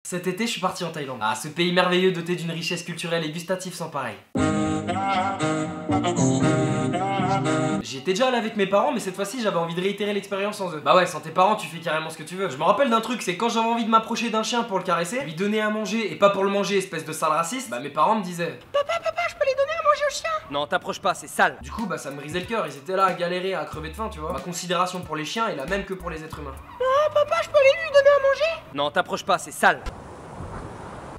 Cet été, je suis parti en Thaïlande. Ah, ce pays merveilleux doté d'une richesse culturelle et gustative sans pareil. J'y étais déjà allé avec mes parents, mais cette fois-ci j'avais envie de réitérer l'expérience sans eux. Bah ouais, sans tes parents tu fais carrément ce que tu veux. Je me rappelle d'un truc, c'est quand j'avais envie de m'approcher d'un chien pour le caresser, lui donner à manger et pas pour le manger, espèce de sale raciste, bah mes parents me disaient papa, je peux les donner à manger au chien? Non, t'approches pas, c'est sale. Du coup, bah ça me brisait le cœur, ils étaient là à galérer, à crever de faim, tu vois. Ma considération pour les chiens est la même que pour les êtres humains. Non, papa, je peux aller lui donner à manger? Non, t'approches pas, c'est sale.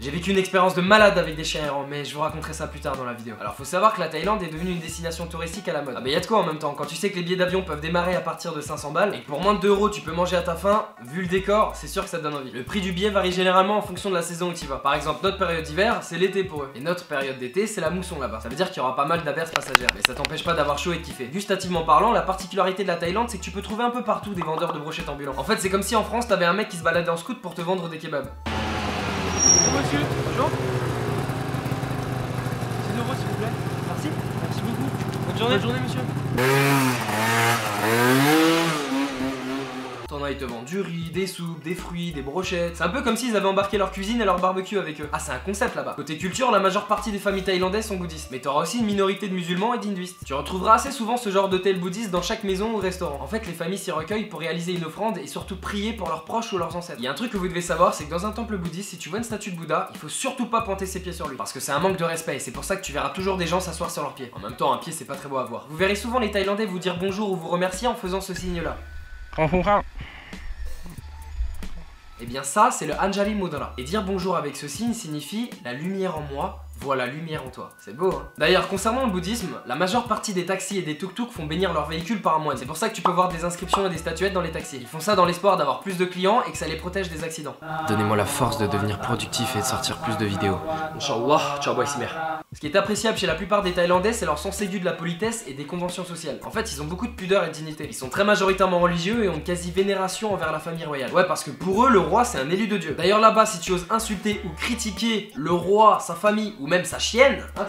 J'ai vécu une expérience de malade avec des chiens errants, mais je vous raconterai ça plus tard dans la vidéo. Alors faut savoir que la Thaïlande est devenue une destination touristique à la mode. Ah bah y'a de quoi en même temps, quand tu sais que les billets d'avion peuvent démarrer à partir de 500 balles, et que pour moins de 2 € tu peux manger à ta faim, vu le décor, c'est sûr que ça te donne envie. Le prix du billet varie généralement en fonction de la saison où tu vas. Par exemple, notre période d'hiver, c'est l'été pour eux. Et notre période d'été, c'est la mousson là-bas. Ça veut dire qu'il y aura pas mal d'averses passagères, mais ça t'empêche pas d'avoir chaud et de kiffer. Gustativement parlant, la particularité de la Thaïlande, c'est que tu peux trouver un peu partout des vendeurs de brochettes ambulants. En fait, c'est comme si en France, t'avais un mec qui se baladait en scout pour te vendre des kebabs. Bonjour monsieur, bonjour. 6 € s'il vous plaît. Merci, merci beaucoup. Bonne journée. Bonne journée monsieur. T'en as, ils te vendent du riz, des soupes, des fruits, des brochettes. C'est un peu comme s'ils avaient embarqué leur cuisine et leur barbecue avec eux. Ah, c'est un concept là-bas. Côté culture, la majeure partie des familles thaïlandaises sont bouddhistes. Mais t'auras aussi une minorité de musulmans et d'hindouistes. Tu retrouveras assez souvent ce genre d'hôtel bouddhiste dans chaque maison ou restaurant. En fait, les familles s'y recueillent pour réaliser une offrande et surtout prier pour leurs proches ou leurs ancêtres. Il y a un truc que vous devez savoir, c'est que dans un temple bouddhiste, si tu vois une statue de Bouddha, il faut surtout pas pointer ses pieds sur lui. Parce que c'est un manque de respect et c'est pour ça que tu verras toujours des gens s'asseoir sur leurs pieds. En même temps, un pied c'est pas très beau à voir. Vous verrez souvent les Thaïlandais vous dire bonjour ou vous remercier en faisant ce signe-là. Et bien ça, c'est le Anjali Mudra. Et dire bonjour avec ce signe signifie la lumière en moi, voit la lumière en toi. C'est beau, hein. D'ailleurs, concernant le bouddhisme, la majeure partie des taxis et des tuk-tuk font bénir leur véhicule par un moine. C'est pour ça que tu peux voir des inscriptions et des statuettes dans les taxis. Ils font ça dans l'espoir d'avoir plus de clients et que ça les protège des accidents. Donnez-moi la force de devenir productif et de sortir plus de vidéos. Inch'Allah, ciao boy simer. Ce qui est appréciable chez la plupart des Thaïlandais, c'est leur sens aigu de la politesse et des conventions sociales. En fait, ils ont beaucoup de pudeur et de dignité. Ils sont très majoritairement religieux et ont une quasi vénération envers la famille royale. Ouais, parce que pour eux, le roi, c'est un élu de Dieu. D'ailleurs, là-bas, si tu oses insulter ou critiquer le roi, sa famille ou même sa chienne, ah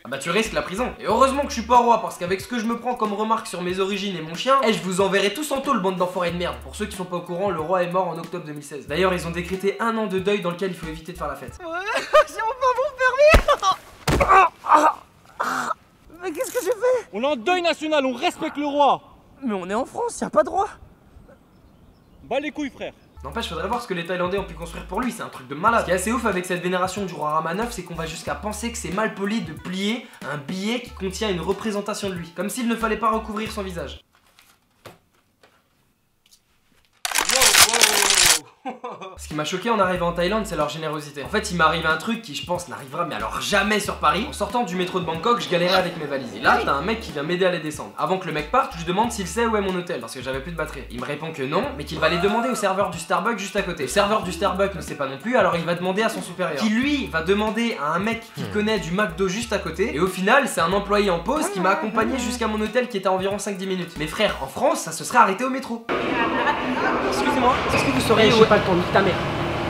bah tu risques la prison. Et heureusement que je suis pas roi, parce qu'avec ce que je me prends comme remarque sur mes origines et mon chien, je vous enverrai tous en tôle, bande d'enfoirés de merde. Pour ceux qui sont pas au courant, le roi est mort en octobre 2016. D'ailleurs, ils ont décrété 1 an de deuil dans lequel il faut éviter de faire la fête. Ouais, c'est enfin bon fermé. Mais qu'est-ce que j'ai fait? On est en deuil national, on respecte le roi. Mais on est en France, y a pas de roi. Bas les couilles frère. N'empêche, faudrait voir ce que les Thaïlandais ont pu construire pour lui, c'est un truc de malade. Ce qui est assez ouf avec cette vénération du roi Rama IX, c'est qu'on va jusqu'à penser que c'est mal poli de plier un billet qui contient une représentation de lui, comme s'il ne fallait pas recouvrir son visage. Ce qui m'a choqué en arrivant en Thaïlande, c'est leur générosité. En fait, il m'est arrivé un truc qui, je pense, n'arrivera mais alors jamais sur Paris. En sortant du métro de Bangkok, je galérais avec mes valises. Et là, t'as un mec qui vient m'aider à les descendre. Avant que le mec parte, je lui demande s'il sait où est mon hôtel, parce que j'avais plus de batterie. Il me répond que non, mais qu'il va les demander au serveur du Starbucks juste à côté. Le serveur du Starbucks ne sait pas non plus, alors il va demander à son supérieur. Qui lui va demander à un mec qui connaît du McDo juste à côté. Et au final, c'est un employé en pause qui m'a accompagné jusqu'à mon hôtel qui était à environ 5-10 minutes. Mes frères, en France, ça se serait arrêté au métro. Excusez-moi, est-ce que vous sauriez où est pas le temps de ta mère?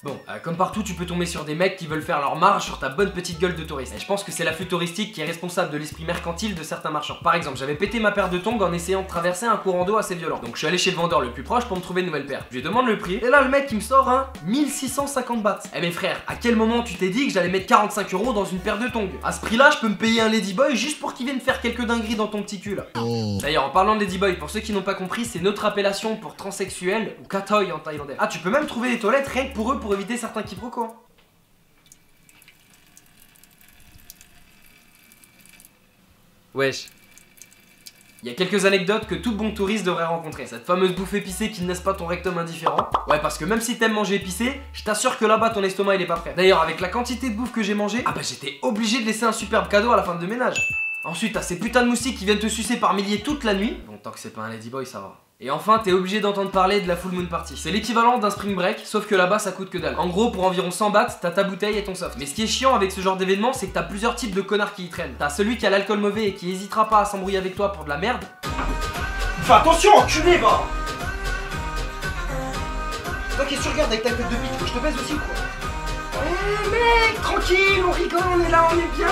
Bon, comme partout, tu peux tomber sur des mecs qui veulent faire leur marge sur ta bonne petite gueule de touriste. Et je pense que c'est l'afflux touristique qui est responsable de l'esprit mercantile de certains marchands. Par exemple, j'avais pété ma paire de tongs en essayant de traverser un courant d'eau assez violent. Donc je suis allé chez le vendeur le plus proche pour me trouver une nouvelle paire. Je lui demande le prix, et là le mec il me sort un 1650 bahts. Eh mes frères, à quel moment tu t'es dit que j'allais mettre 45 € dans une paire de tongs? À ce prix-là, je peux me payer un ladyboy juste pour qu'il vienne faire quelques dingueries dans ton petit cul là. D'ailleurs, en parlant de ladyboy, pour ceux qui n'ont pas compris, c'est notre appellation pour transsexuel ou katoy en thaïlandais. Ah, tu peux même trouver des toilettes rien que pour eux pour éviter certains quiproquos. Wesh. Il y a quelques anecdotes que tout bon touriste devrait rencontrer. Cette fameuse bouffe épicée qui ne laisse pas ton rectum indifférent. Ouais, parce que même si t'aimes manger épicé, je t'assure que là-bas ton estomac il est pas prêt. D'ailleurs, avec la quantité de bouffe que j'ai mangé, ah bah j'étais obligé de laisser un superbe cadeau à la femme de ménage. Ensuite, t'as ces putains de moustiques qui viennent te sucer par milliers toute la nuit. Bon, tant que c'est pas un ladyboy, ça va. Et enfin, t'es obligé d'entendre parler de la full moon party. C'est l'équivalent d'un spring break, sauf que là-bas ça coûte que dalle. En gros, pour environ 100 bahts, t'as ta bouteille et ton soft. Mais ce qui est chiant avec ce genre d'événement, c'est que t'as plusieurs types de connards qui y traînent. T'as celui qui a l'alcool mauvais et qui hésitera pas à s'embrouiller avec toi pour de la merde. Fais attention, enculé, va! Toi, qu'est-ce que tu regardes avec ta tête de bite? Faut que je te baise aussi ou quoi? Oh mec, tranquille, on rigole, on est là, on est bien.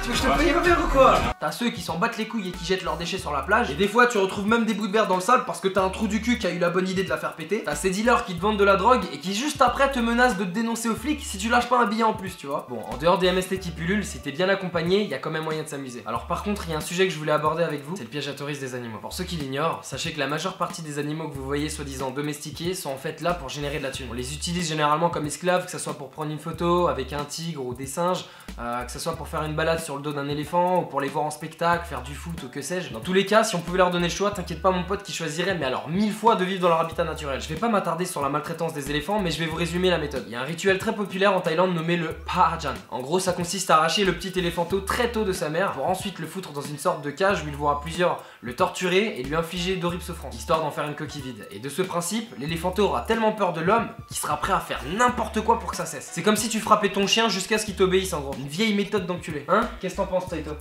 Tu veux que je te paye un verre ou quoi? T'as ceux qui s'en battent les couilles et qui jettent leurs déchets sur la plage. Et des fois tu retrouves même des bouts de verre dans le sable parce que t'as un trou du cul qui a eu la bonne idée de la faire péter. T'as ces dealers qui te vendent de la drogue et qui juste après te menacent de te dénoncer aux flics si tu lâches pas un billet en plus, tu vois. Bon, en dehors des MST qui pullulent, si t'es bien accompagné, y a quand même moyen de s'amuser. Alors par contre, il y a un sujet que je voulais aborder avec vous, c'est le piège à touristes des animaux. Pour ceux qui l'ignorent, sachez que la majeure partie des animaux que vous voyez soi-disant domestiqués sont en fait là pour générer de la thune. On les utilise généralement comme esclaves, que ce soit pour prendre une photo avec un tigre ou des singes, que ce soit pour faire une balade sur le dos d'un éléphant ou pour les voir en spectacle, faire du foot ou que sais-je. Dans tous les cas, si on pouvait leur donner le choix, t'inquiète pas mon pote qui choisirait, mais alors 1000 fois de vivre dans leur habitat naturel. Je vais pas m'attarder sur la maltraitance des éléphants, mais je vais vous résumer la méthode. Il y a un rituel très populaire en Thaïlande nommé le Pahajan. En gros, ça consiste à arracher le petit éléphanto très tôt de sa mère pour ensuite le foutre dans une sorte de cage où il voit plusieurs le torturer et lui infliger d'horribles souffrances, histoire d'en faire une coquille vide. Et de ce principe, l'éléphanto aura tellement peur de l'homme qu'il sera prêt à faire n'importe quoi pour que ça cesse. C'est comme si tu frappais ton chien jusqu'à ce qu'il t'obéisse en gros. Une vieille méthode d'enculé. Hein? Qu'est-ce que t'en penses, Taito?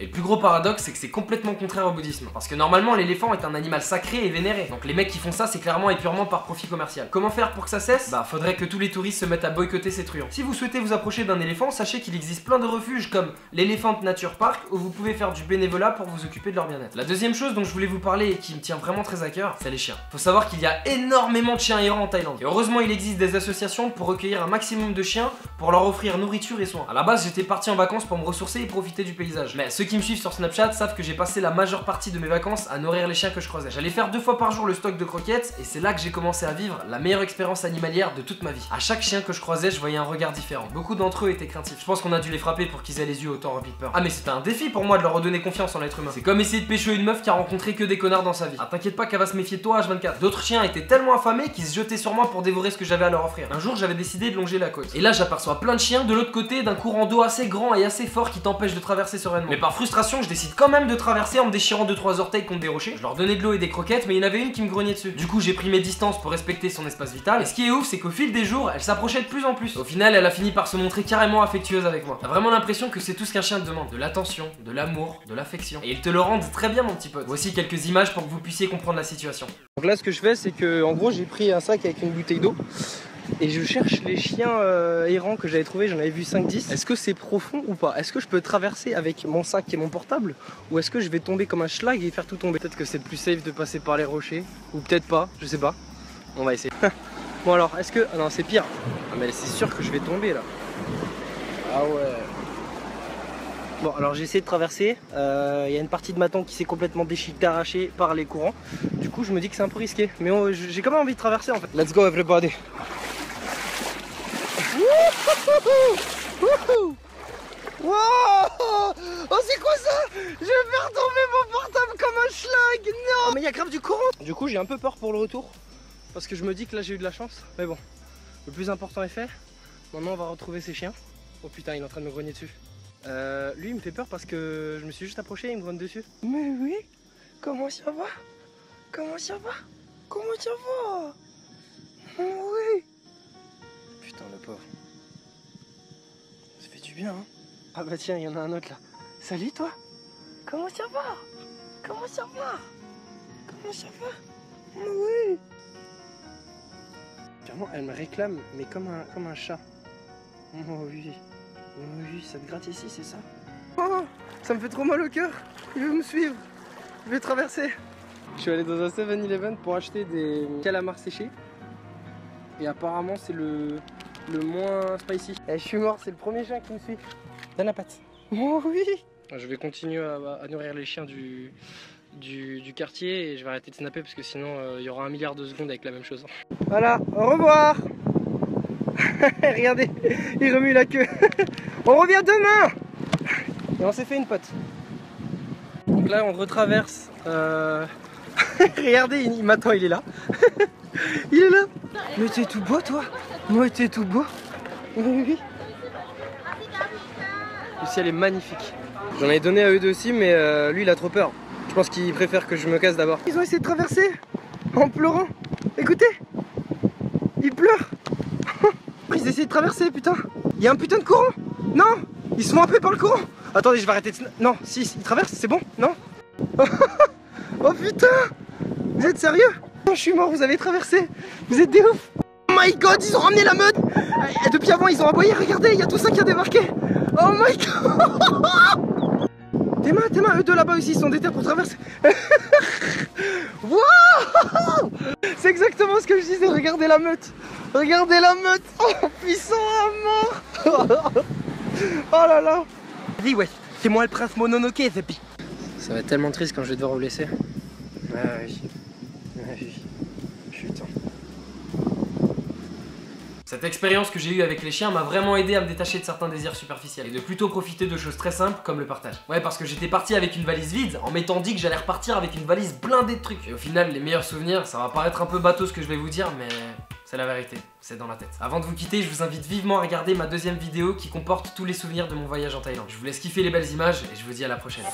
Et le plus gros paradoxe, c'est que c'est complètement contraire au bouddhisme. Parce que normalement, l'éléphant est un animal sacré et vénéré. Donc les mecs qui font ça, c'est clairement et purement par profit commercial. Comment faire pour que ça cesse? Bah, faudrait que tous les touristes se mettent à boycotter ces truands. Si vous souhaitez vous approcher d'un éléphant, sachez qu'il existe plein de refuges comme l'Elephant Nature Park où vous pouvez faire du bénévolat pour vous occuper de leur bien-être. La deuxième chose dont je voulais vous parler et qui me tient vraiment très à cœur, c'est les chiens. Faut savoir qu'il y a énormément de chiens errants en Thaïlande. Et heureusement, il existe des associations pour recueillir un maximum de chiens pour leur offrir nourriture et soins. À la base, j'étais parti en vacances pour me ressourcer et profiter du paysage. Mais ceux qui me suivent sur Snapchat savent que j'ai passé la majeure partie de mes vacances à nourrir les chiens que je croisais. J'allais faire 2 fois par jour le stock de croquettes et c'est là que j'ai commencé à vivre la meilleure expérience animalière de toute ma vie. À chaque chien que je croisais, je voyais un regard différent. Beaucoup d'entre eux étaient craintifs. Je pense qu'on a dû les frapper pour qu'ils aient les yeux autant remplis de peur. Ah mais c'était un défi pour moi de leur redonner confiance en l'être humain. C'est comme essayer de pécho une meuf qui a rencontré que des connards dans sa vie. Ah t'inquiète pas qu'elle va se méfier de toi H24. D'autres chiens étaient tellement affamés qu'ils se jetaient sur moi pour dévorer ce que j'avais à leur offrir. Un jour j'avais décidé de longer la côte. Et là j'aperçois plein de chiens de l'autre côté d'un courant d'eau assez grand et assez fort qui t'empêche de traverser sereinement. Mais par frustration, je décide quand même de traverser en me déchirant 2-3 orteils contre des rochers. Je leur donnais de l'eau et des croquettes, mais il y en avait une qui me grognait dessus. Du coup, j'ai pris mes distances pour respecter son espace vital. Et ce qui est ouf, c'est qu'au fil des jours, elle s'approchait de plus en plus. Au final, elle a fini par se montrer carrément affectueuse avec moi. T'as vraiment l'impression que c'est tout ce qu'un chien te demande. De l'attention, de l'amour, de l'affection. Et ils te le rendent très bien, mon petit pote. Voici quelques images pour que vous puissiez comprendre la situation. Donc là, ce que je fais, c'est que, en gros, j'ai pris un sac avec une bouteille d'eau. Et je cherche les chiens errants que j'avais trouvé, j'en avais vu 5-10. Est-ce que c'est profond ou pas? Est-ce que je peux traverser avec mon sac et mon portable? Ou est-ce que je vais tomber comme un schlag et faire tout tomber? Peut-être que c'est plus safe de passer par les rochers. Ou peut-être pas, je sais pas. On va essayer. Bon alors, est-ce que... Ah non, c'est pire. Ah mais c'est sûr que je vais tomber là. Ah ouais. Bon alors j'ai essayé de traverser. Il y a une partie de ma tente qui s'est complètement déchiquetée, arrachée par les courants. Du coup je me dis que c'est un peu risqué. Mais j'ai quand même envie de traverser en fait. Let's go everybody. Wow! Oh c'est quoi ça? Je vais faire tomber mon portable comme un schlag. Non! Oh, mais il y a grave du courant. Du coup j'ai un peu peur pour le retour. Parce que je me dis que là j'ai eu de la chance. Mais bon, le plus important est fait. Maintenant on va retrouver ces chiens. Oh putain, il est en train de me grogner dessus. Lui il me fait peur parce que je me suis juste approché et il me grogne dessus. Mais oui, comment ça va? Comment ça va? Comment ça va? Oui. Putain le pauvre. Ça fait du bien hein. Ah bah tiens, il y en a un autre là. Salut toi. Comment ça va? Comment ça va? Comment ça va? Oui. Clairement elle me réclame mais comme un chat. Oh oui. Oui, ça te gratte ici, c'est ça? Oh, ça me fait trop mal au cœur. Il veut me suivre. Je vais traverser. Je suis allé dans un 7-Eleven pour acheter des calamars séchés. Et apparemment, c'est le moins spicy. Et je suis mort, c'est le premier chien qui me suit. Donne la patte. Oh oui. Je vais continuer à nourrir les chiens du quartier et je vais arrêter de snapper parce que sinon il y aura 1 milliard de secondes avec la même chose. Voilà, au revoir. Regardez, il remue la queue. On revient demain. Et on s'est fait une pote. Donc là on retraverse. Regardez, il m'attend, il est là. Il est là. Mais t'es tout beau toi. Moi t'es tout beau. Oui. Le ciel est magnifique. J'en ai donné à eux deux aussi mais lui il a trop peur. Je pense qu'il préfère que je me casse d'abord. Ils ont essayé de traverser en pleurant. Écoutez, ils pleurent. Ils essaient de traverser, putain. Il y a un putain de courant. Non, ils se font happer par le courant. Attendez, je vais arrêter de... Non, si, ils traversent, c'est bon? Non. Oh putain. Vous êtes sérieux? Non, je suis mort, vous avez traversé. Vous êtes des ouf. Oh my my god, ils ont ramené la meute. Et depuis avant, ils ont aboyé. Regardez, il y a tout ça qui a débarqué. Oh my god. Tes mains, eux deux là-bas aussi, ils sont déter pour traverser. Waouh. C'est exactement ce que je disais. Regardez la meute. Regardez la meute. Oh, puissant à mort. Oh là là. Dis ouais, c'est moi le prince Mononoke, Zeppi. Ça va être tellement triste quand je vais devoir vous laisser. Ah oui. Ah oui. Putain. Cette expérience que j'ai eue avec les chiens m'a vraiment aidé à me détacher de certains désirs superficiels et de plutôt profiter de choses très simples comme le partage. Ouais, parce que j'étais parti avec une valise vide en m'étant dit que j'allais repartir avec une valise blindée de trucs. Et au final, les meilleurs souvenirs, ça va paraître un peu bateau ce que je vais vous dire, mais c'est la vérité, c'est dans la tête. Avant de vous quitter, je vous invite vivement à regarder ma deuxième vidéo qui comporte tous les souvenirs de mon voyage en Thaïlande. Je vous laisse kiffer les belles images et je vous dis à la prochaine.